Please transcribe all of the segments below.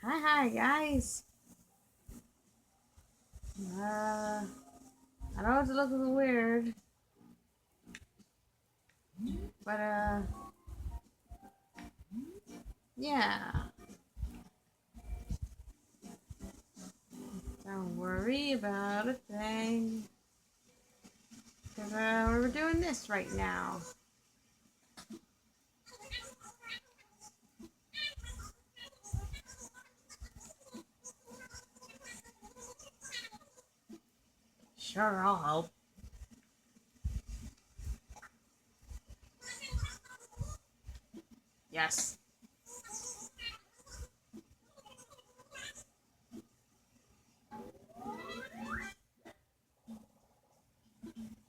Hi guys. I know it's looking weird, but yeah. Don't worry about a thing, cause we're doing this right now. Sure, I'll help. Yes.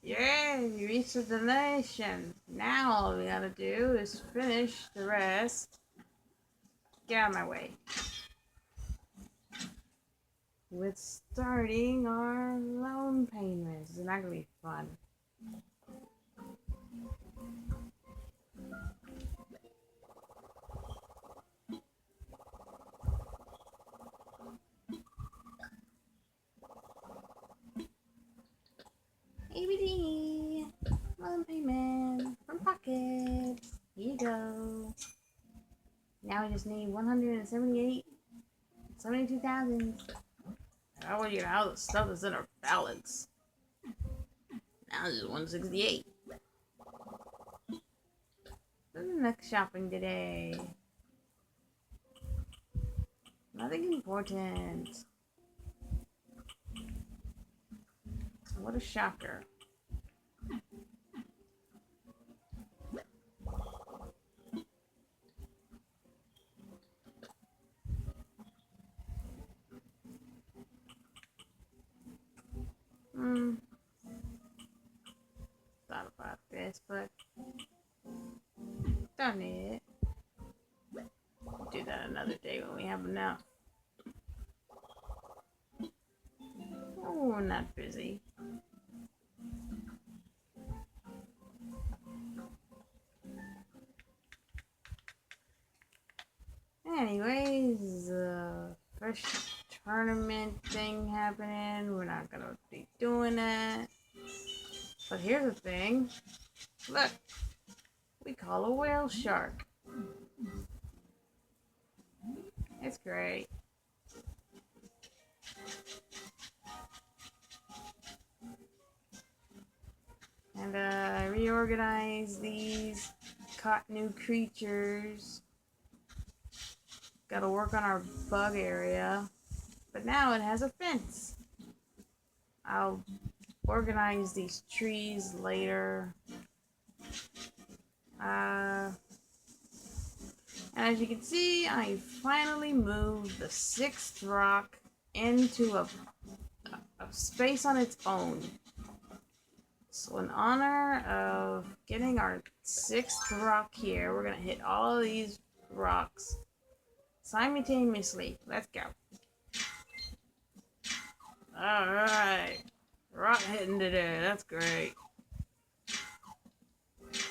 Yay, we reached the destination. Now all we gotta do is finish the rest. Get out of my way. With starting our loan payments. It's not gonna be fun. ABD! Loan payment from pocket. Here you go. Now we just need 72,000. I want you to know how the stuff is in our balance. Now this is 168. What's the next shopping today? Nothing important. What a shocker. Thought about this, but don't need it. We'll do that another day when we have enough. Oh, we're not busy. Anyways, first tournament thing happening. We're not gonna be doing that. But here's the thing. Look, we call a whale shark. It's great. And I reorganized these, caught new creatures. Gotta work on our bug area. But now it has a fence. I'll organize these trees later. And as you can see, I finally moved the 6th rock into a space on its own. So in honor of getting our 6th rock here, we're gonna hit all of these rocks simultaneously. Let's go. Alright. Rock hitting today. That's great.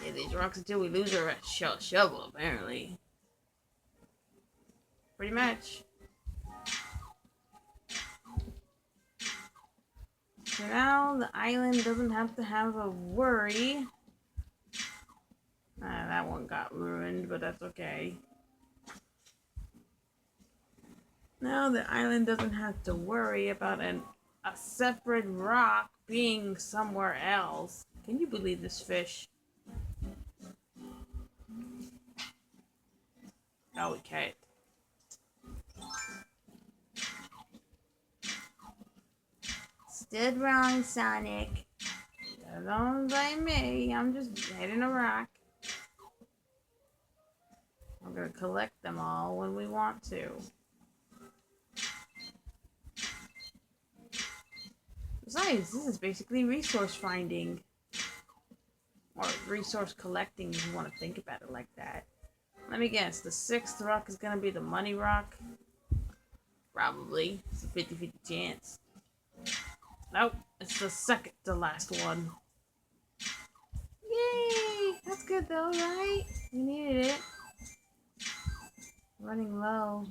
Hit these rocks until we lose our shovel, apparently. Pretty much. So now the island doesn't have to have a worry. That one got ruined, but that's okay. Now the island doesn't have to worry about a separate rock being somewhere else. Can you believe this fish? Oh, we can't. Stood wrong, Sonic. Don't blame me. I'm just hitting a rock. I'm gonna collect them all when we want to. Besides, this is basically resource finding. Or resource collecting if you want to think about it like that. Let me guess, the 6th rock is gonna be the money rock? Probably. It's a 50-50 chance. Nope, it's the second to last one. Yay! That's good though, right? We needed it. Running low.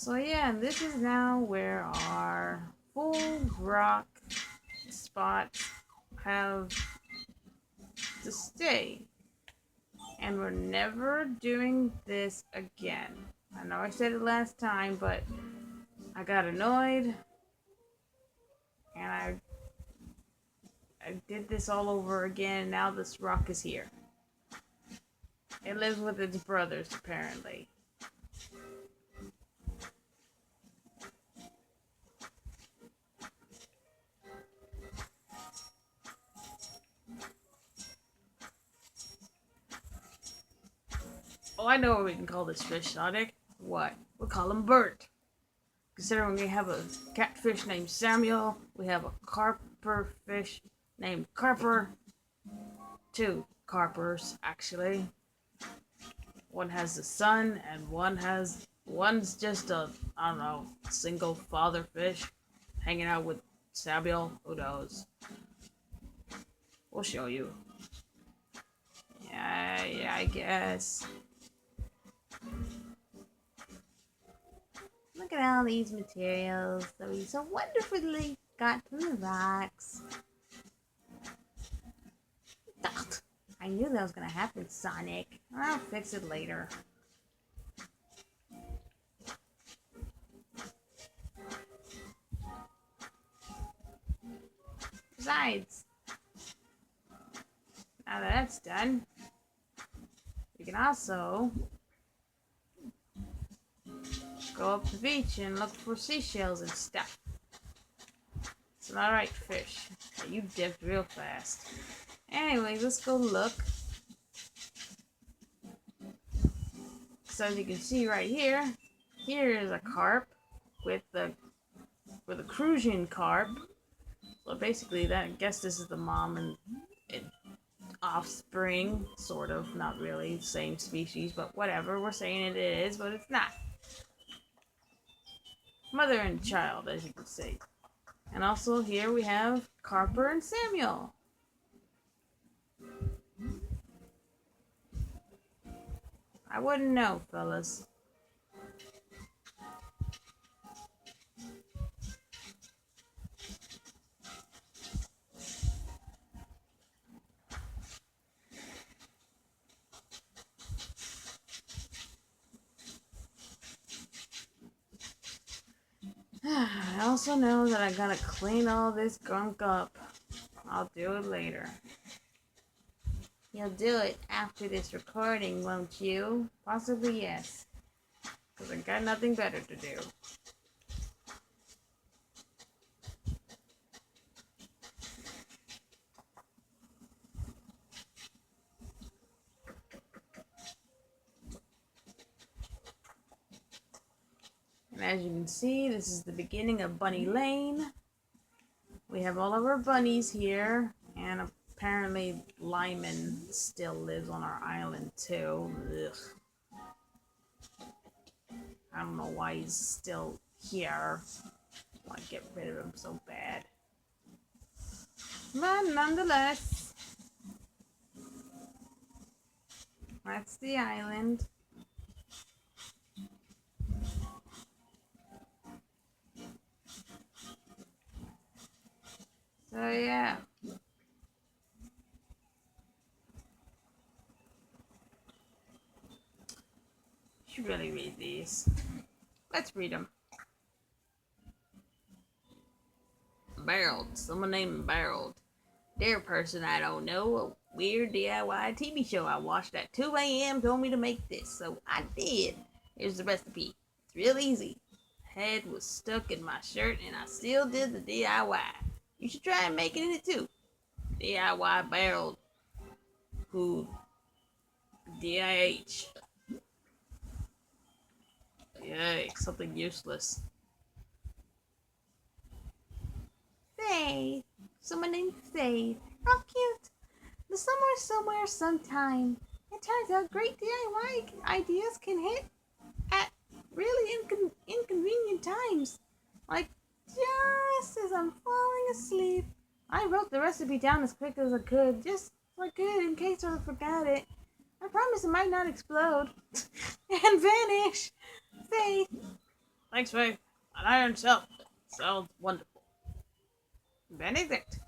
So yeah, this is now where our full rock spots have to stay. And we're never doing this again. I know I said it last time, but I got annoyed and I did this all over again. Now this rock is here. It lives with its brothers, apparently. Oh, I know what we can call this fish, Sonic. What? We'll call him Bert. Considering we have a catfish named Samuel, we have a carper fish named Carper. Two carpers, actually. One has a son, and one's just a, I don't know, single father fish hanging out with Samuel. Who knows? We'll show you. Yeah, I guess. Look at all these materials that we so wonderfully got from the rocks. Ugh, I knew that was gonna happen, Sonic. I'll fix it later. Besides, now that that's done, we can also go up the beach and look for seashells and stuff. It's an alright fish. You dipped real fast. Anyway, let's go look. So as you can see right here, here is a carp with a crucian carp. So basically, that I guess this is the mom and offspring, sort of, not really, same species, but whatever. We're saying it is, but it's not. Mother and child, as you can see. And also here we have Carper and Samuel. I wouldn't know, fellas. I also know that I gotta clean all this gunk up. I'll do it later. You'll do it after this recording, won't you? Possibly yes. Because I got nothing better to do. And as you can see, this is the beginning of Bunny Lane. We have all of our bunnies here, and apparently Lyman still lives on our island too. Ugh. I don't know why he's still here. I want to get rid of him so bad. But nonetheless, that's the island. So yeah. Should really read these. Let's read them. Barreled. Someone named Barreled. Dear person I don't know, a weird DIY TV show I watched at 2 a.m. told me to make this, so I did. Here's the recipe. It's real easy. Head was stuck in my shirt and I still did the DIY. You should try making it too. DIY barreled food. DIH. Yay, something useless. Faith. Someone named Faith. How cute. The somewhere sometime. It turns out great DIY ideas can hit at really inconvenient times. Like just as I'm falling asleep. I wrote the recipe down as quick as I could, just so I could in case I forgot it. I promise it might not explode and vanish. Faith. Thanks, Faith. An iron shelf. Sounds wonderful. Benedict,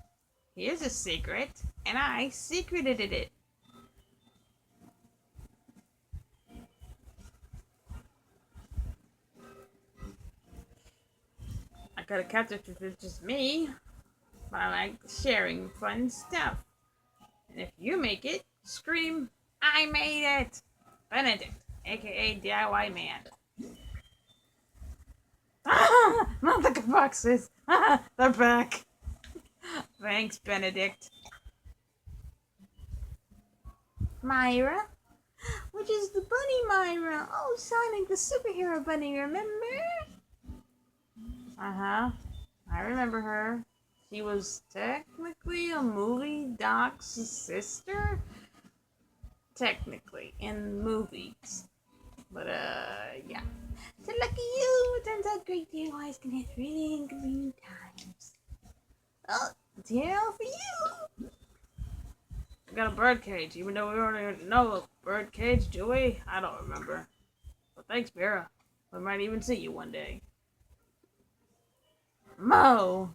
here's a secret, and I secreted it. I could have kept it if it's just me, but I like sharing fun stuff. And if you make it, scream, I made it! Benedict, aka DIY Man. Ah, not the boxes! Ah, they're back! Thanks, Benedict. Myra? Which is the bunny Myra? Oh, Sonic the superhero bunny, remember? Uh-huh. I remember her. She was technically a movie doc's sister? Technically, in movies. But, yeah. So lucky you! It turns out great DIYs can hit really inconvenient times. Oh, DIY for you! I got a bird cage, even though we already know a bird cage, do we? I don't remember. But thanks, Vera. We might even see you one day. Mo!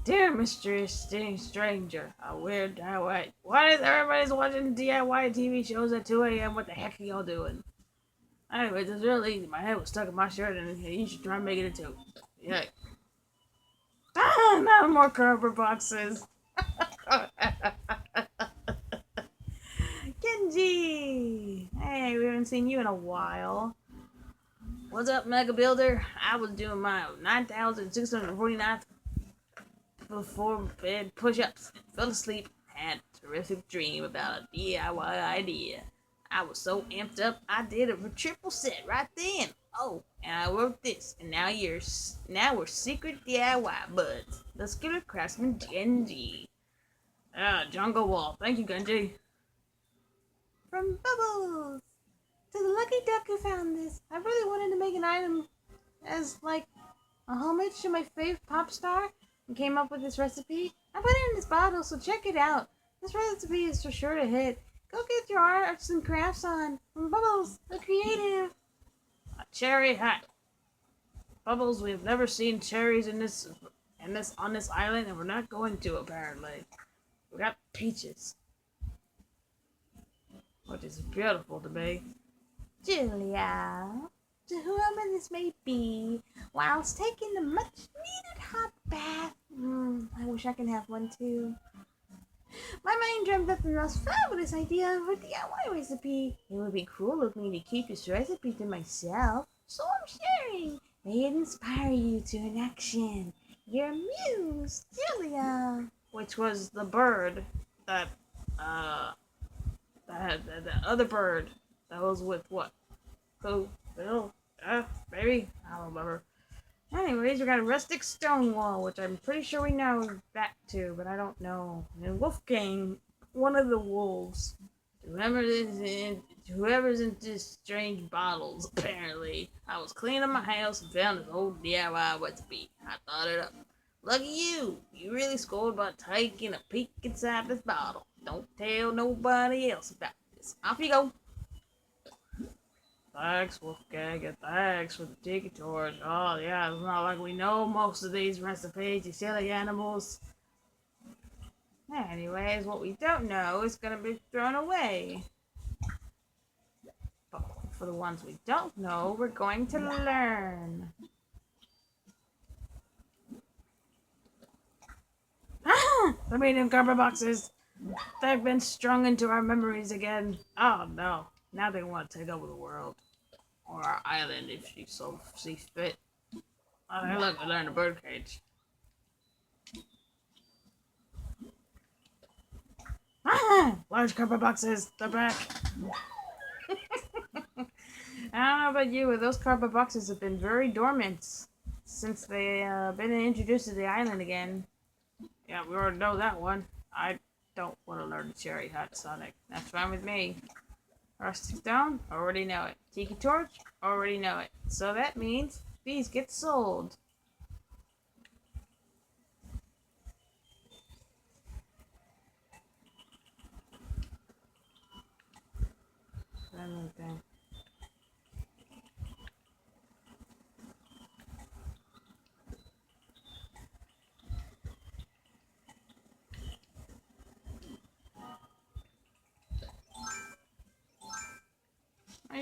Dear mysterious stranger, a weird DIY. Why is everybody's watching DIY TV shows at 2 a.m.? What the heck are y'all doing? Anyways, it's real easy. My head was stuck in my shirt, and you should try and make it into. Yeah. Ah, not more cardboard boxes. Genji! Hey, we haven't seen you in a while. What's up, Mega Builder? I was doing my 9,649th before bed push-ups. Fell asleep. Had a terrific dream about a DIY idea. I was so amped up, I did a triple set right then. Oh, and I wrote this, and now we're secret DIY buds. The skiller craftsman Genji. Ah, Jungle Wall. Thank you, Genji. From Bubbles to the lucky duck who found this. I really wanted to make an item as like a homage to my fave pop star and came up with this recipe. I put it in this bottle, so check it out. This recipe is for sure to hit. Go get your arts and crafts on. From Bubbles, the creative. A cherry hat. Bubbles, we've never seen cherries on this island, and we're not going to apparently. We got peaches, which is beautiful to me. Julia, to whoever this may be, whilst taking a much needed hot bath. I wish I could have one too. My mind dreamt up the most fabulous idea of a DIY recipe. It would be cruel of me to keep this recipe to myself, so I'm sharing. May it inspire you to an action. Your muse, Julia. Which was the bird that, the other bird that was with what? Who? Bill? Maybe? I don't remember. Anyways, we got a rustic stone wall, which I'm pretty sure we know that too, but I don't know. And Wolfgang, one of the wolves. Whoever's in these strange bottles, apparently. I was cleaning my house and found this old DIY recipe. I thought it up. Lucky you! You really scored by taking a peek inside this bottle. Don't tell nobody else about this. Off you go! Thanks, Wolfgang, and thanks for the tiki torch. Oh, yeah, it's not like we know most of these recipes, you silly animals. Anyways, what we don't know is gonna be thrown away. But for the ones we don't know, we're going to learn. The medium cardboard boxes! They've been strung into our memories again. Oh no, now they want to take over the world. Or our island if she so sees fit. Oh, hey look, I learned a birdcage. Large cardboard boxes, they're back. I don't know about you, but those cardboard boxes have been very dormant since they been introduced to the island again. Yeah, we already know that one. I don't want to learn the cherry hut, Sonic. That's fine with me. Rustic stone, already know it. Tiki torch, already know it. So that means these get sold.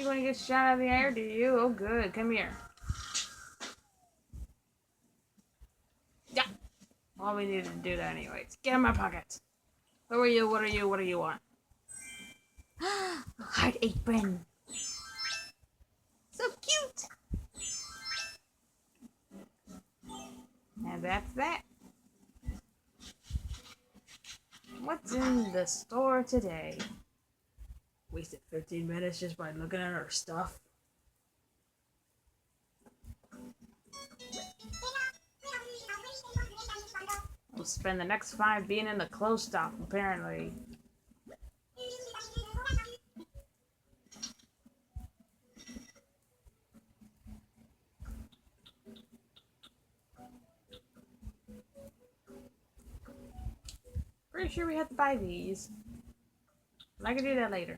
when he gets shot out of the air, do you? Oh, good. Come here. Yeah. All we needed to do that anyways. Get in my pocket. Who are you? What are you? What do you want? Heart apron. So cute. And that's that. What's in the store today? Wasted 15 minutes just by looking at our stuff. We'll spend the next 5 being in the clothes stop, apparently. Pretty sure we have to buy these. But I can do that later.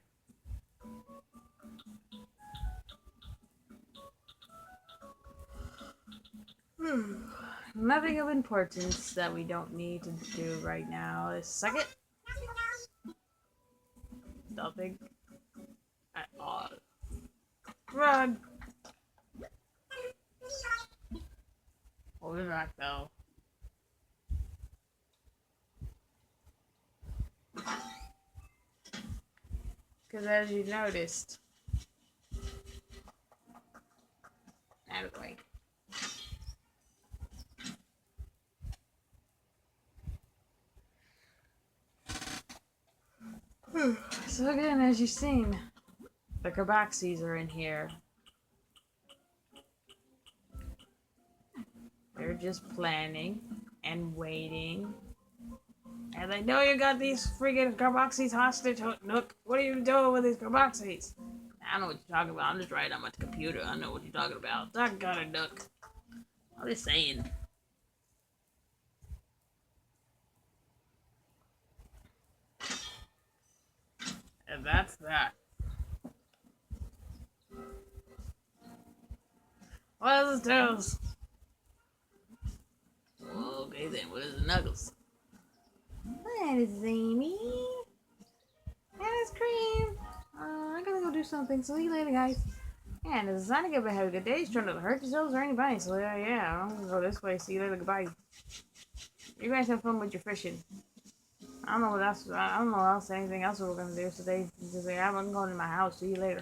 Nothing of importance that we don't need to do right now. Second, nothing at all. Run! We'll be back though. Because as you noticed, out of the way. So again, as you've seen, the Carboxys are in here. They're just planning and waiting. And they know you got these freaking Carboxys hostage. Nook, what are you doing with these Carboxys? I don't know what you're talking about. I'm just writing on my computer. I know what you're talking about. Doggone it, Nook. I'm just saying. And that's that. What is the toes? Okay then, what is the knuckles? That is Amy. And it's Cream. I gotta go do something. See you later, guys. Yeah, and it's Sonic. Have a good day. He's trying to hurt yourselves or anybody. So yeah, I'm gonna go this way. See you later. Goodbye. You guys have fun with your fishing. I don't know what else. I don't know what else. Anything else we're gonna do today? Just like, I'm going to my house. See you later.